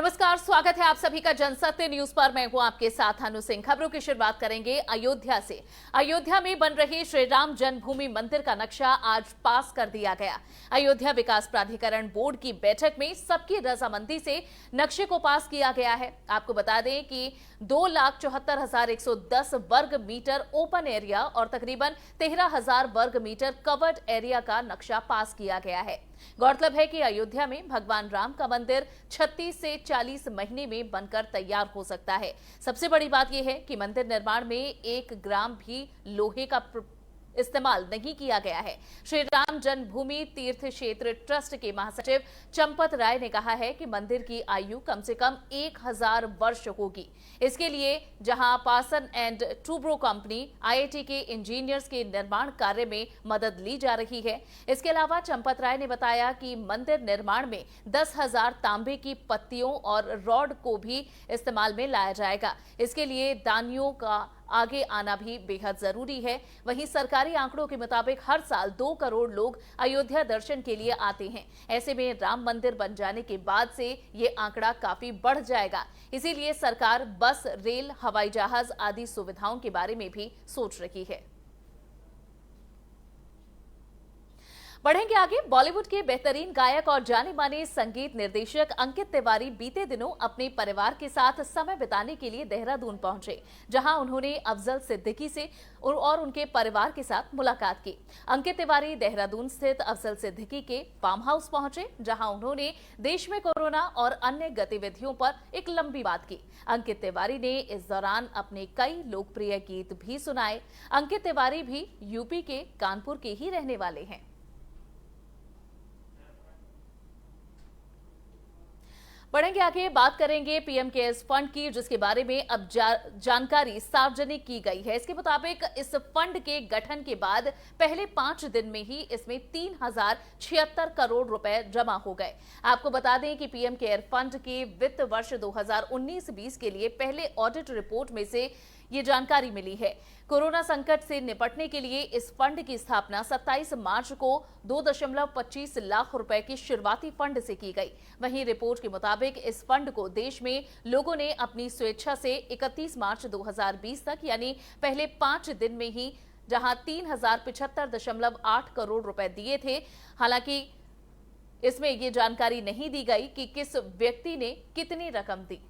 नमस्कार, स्वागत है आप सभी का जनसत्य न्यूज पर। मैं हूं आपके साथ अनु सिंह। खबरों की शुरुआत करेंगे अयोध्या से। अयोध्या में बन रहे श्री राम जन्मभूमि मंदिर का नक्शा आज पास कर दिया गया। अयोध्या विकास प्राधिकरण बोर्ड की बैठक में सबकी रजामंदी से नक्शे को पास किया गया है। आपको बता दें कि 2,74,110 वर्ग मीटर ओपन एरिया और तकरीबन 13,000 वर्ग मीटर कवर्ड एरिया का नक्शा पास किया गया है। गौरतलब है कि अयोध्या में भगवान राम का मंदिर 36 से 40 महीने में बनकर तैयार हो सकता है। सबसे बड़ी बात यह है कि मंदिर निर्माण में 1 ग्राम भी लोहे का इस्तेमाल नहीं किया गया है। श्री राम जन्मभूमि तीर्थ क्षेत्र ट्रस्ट के महासचिव चंपत राय ने कहा है कि मंदिर की आयु कम से कम 1000 वर्ष होगी। इसके लिए जहां पासन एंड ट्रूब्रो कंपनी आईआईटी के इंजीनियर्स के निर्माण कार्य में मदद ली जा रही है। इसके अलावा चंपत राय ने बताया कि मंदिर निर्माण में 10,000 तांबे की पत्तियों और रॉड को भी इस्तेमाल में लाया जाएगा। इसके लिए दानियों का आगे आना भी बेहद जरूरी है। वहीं सरकारी आंकड़ों के मुताबिक हर साल 2 करोड़ लोग अयोध्या दर्शन के लिए आते हैं। ऐसे में राम मंदिर बन जाने के बाद से ये आंकड़ा काफी बढ़ जाएगा। इसीलिए सरकार बस, रेल, हवाई जहाज आदि सुविधाओं के बारे में भी सोच रही है। बढ़ेंगे आगे। बॉलीवुड के बेहतरीन गायक और जाने माने संगीत निर्देशक अंकित तिवारी बीते दिनों अपने परिवार के साथ समय बिताने के लिए देहरादून पहुंचे, जहां उन्होंने अफजल सिद्दीकी से और उनके परिवार के साथ मुलाकात की। अंकित तिवारी देहरादून स्थित अफजल सिद्दीकी के फार्म हाउस पहुंचे, जहां उन्होंने देश में कोरोना और अन्य गतिविधियों पर एक लंबी बात की। अंकित तिवारी ने इस दौरान अपने कई लोकप्रिय गीत भी सुनाए। अंकित तिवारी भी यूपी के कानपुर के ही रहने वाले हैं। बढ़ेंगे आगे, बात करेंगे पीएम केयर्स फंड की, जिसके बारे में अब जानकारी सार्वजनिक की गई है। इसके मुताबिक इस फंड के गठन के बाद पहले 5 दिन में ही इसमें 3,076 करोड़ रुपए जमा हो गए। आपको बता दें कि पीएम केयर फंड के वित्त वर्ष 2019-20 के लिए पहले ऑडिट रिपोर्ट में से ये जानकारी मिली है। कोरोना संकट से निपटने के लिए इस फंड की स्थापना 27 मार्च को 2.25 लाख रुपए की शुरुआती फंड से की गई। वहीं रिपोर्ट के मुताबिक इस फंड को देश में लोगों ने अपनी स्वेच्छा से 31 मार्च 2020 तक यानी पहले 5 दिन में ही जहां 3,075.8 करोड़ रुपए दिए थे। हालांकि इसमें ये जानकारी नहीं दी गई कि किस व्यक्ति ने कितनी रकम दी।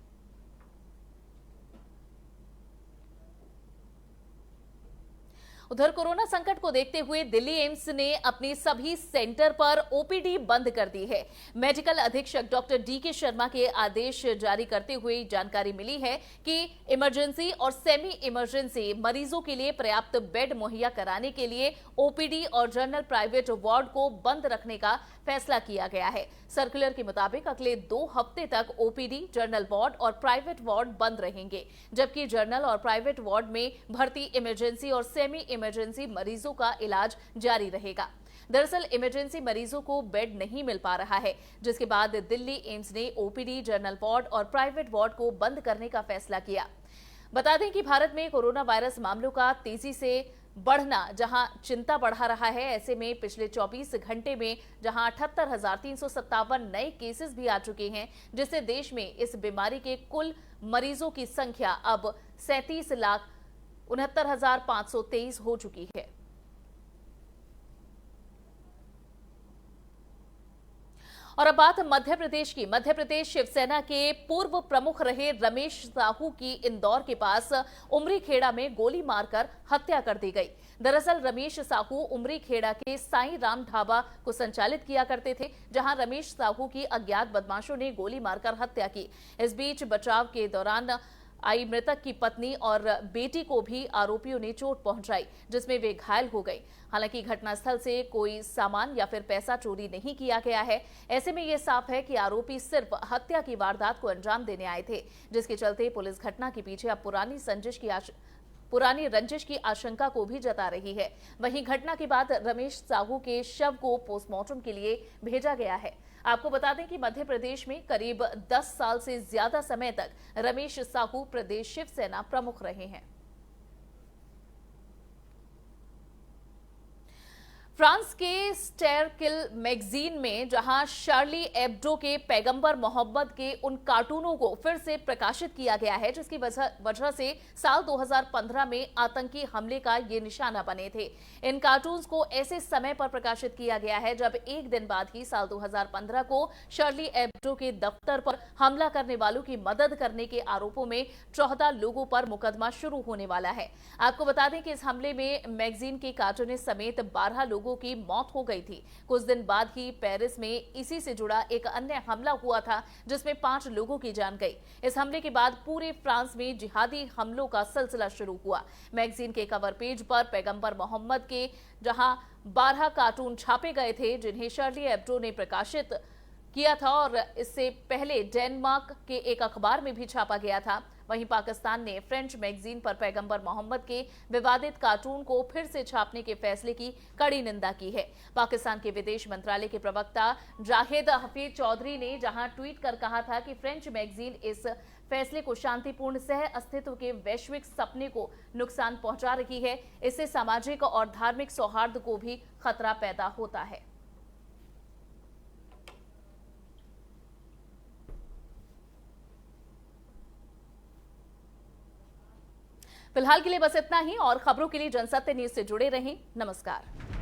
उधर कोरोना संकट को देखते हुए दिल्ली एम्स ने अपनी सभी सेंटर पर ओपीडी बंद कर दी है। मेडिकल अधीक्षक डॉक्टर डीके शर्मा के आदेश जारी करते हुए जानकारी मिली है कि इमरजेंसी और सेमी इमरजेंसी मरीजों के लिए पर्याप्त बेड मुहैया कराने के लिए ओपीडी और जनरल प्राइवेट वार्ड को बंद रखने का फैसला किया गया है। सर्कुलर के मुताबिक अगले 2 हफ्ते तक ओपीडी, जनरल वार्ड और प्राइवेट वार्ड बंद रहेंगे, जबकि जनरल और प्राइवेट वार्ड में भर्ती इमरजेंसी और सेमी इमरजेंसी मरीजों का इलाज जारी रहेगा। दरअसल इमरजेंसी मरीजों को बेड नहीं मिल पा रहा है, जिसके बाद दिल्ली एम्स ने ओपीडी, जनरल वार्ड और प्राइवेट वार्ड को बंद करने का फैसला किया। बता दें कि भारत में कोरोना वायरस मामलों का तेजी से बढ़ना जहां चिंता बढ़ा रहा है, ऐसे में पिछले 24 घंटे में जहां 78,357 नए केसेस भी आ चुके हैं, जिससे देश में इस बीमारी के कुल मरीजों की संख्या अब 37,69,523 हो चुकी है। और अब बात मध्य प्रदेश की। मध्य प्रदेश शिवसेना के पूर्व प्रमुख रहे रमेश साहू की इंदौर के पास उमरी खेड़ा में गोली मारकर हत्या कर दी गई। दरअसल रमेश साहू उमरी खेड़ा के साईं राम ढाबा को संचालित किया करते थे, जहां रमेश साहू की अज्ञात बदमाशों ने गोली मारकर हत्या की। इस बीच बचाव के दौरान आई मृतक की पत्नी और बेटी को भी आरोपियों ने चोट पहुंचाई, जिसमें वे घायल हो गई। हालांकि घटनास्थल से कोई सामान या फिर पैसा चोरी नहीं किया गया है। ऐसे में यह साफ है कि आरोपी सिर्फ हत्या की वारदात को अंजाम देने आए थे, जिसके चलते पुलिस घटना के पीछे अब पुरानी रंजिश की आशंका को भी जता रही है। वहीं घटना के बाद रमेश साहू के शव को पोस्टमार्टम के लिए भेजा गया है। आपको बता दें कि मध्य प्रदेश में करीब 10 साल से ज्यादा समय तक रमेश साहू प्रदेश शिवसेना प्रमुख रहे हैं। फ्रांस के स्टेरकिल मैगजीन में जहां शार्ली एब्डो के पैगंबर मोहम्मद के उन कार्टूनों को फिर से प्रकाशित किया गया है जिसकी वजह से साल 2015 में आतंकी हमले का ये निशाना बने थे। इन कार्टून्स को ऐसे समय पर प्रकाशित किया गया है जब एक दिन बाद ही साल 2015 को शार्ली एब्डो के दफ्तर पर हमला करने वालों की मदद करने के आरोपों में 14 लोगों पर मुकदमा शुरू होने वाला है। आपको बता दें कि इस हमले में मैगजीन के कार्टूनिस्ट समेत 12 लोगों की मौत हो गई थी। कुछ दिन बाद ही पेरिस में इसी से जुड़ा एक अन्य हमला हुआ था जिसमें 5 लोगों की जान गई। इस हमले के बाद पूरे फ्रांस में जिहादी हमलों का सिलसिला शुरू हुआ। मैगजीन के कवर पेज पर पैगंबर मोहम्मद के जहां 12 कार्टून छापे गए थे जिन्हें शार्ली एब्डो ने प्रकाशित किया था और इससे पहले डेनमार्क के एक अखबार में भी छापा गया था। वहीं पाकिस्तान ने फ्रेंच मैगजीन पर पैगंबर मोहम्मद के विवादित कार्टून को फिर से छापने के फैसले की कड़ी निंदा की है। पाकिस्तान के विदेश मंत्रालय के प्रवक्ता जाहिद हफीज चौधरी ने जहां ट्वीट कर कहा था कि फ्रेंच मैगजीन इस फैसले को शांतिपूर्ण सह अस्तित्व के वैश्विक सपने को नुकसान पहुंचा रही है। इससे सामाजिक और धार्मिक सौहार्द को भी खतरा पैदा होता है। फिलहाल के लिए बस इतना ही और खबरों के लिए जनसत्य न्यूज से जुड़े रहें। नमस्कार।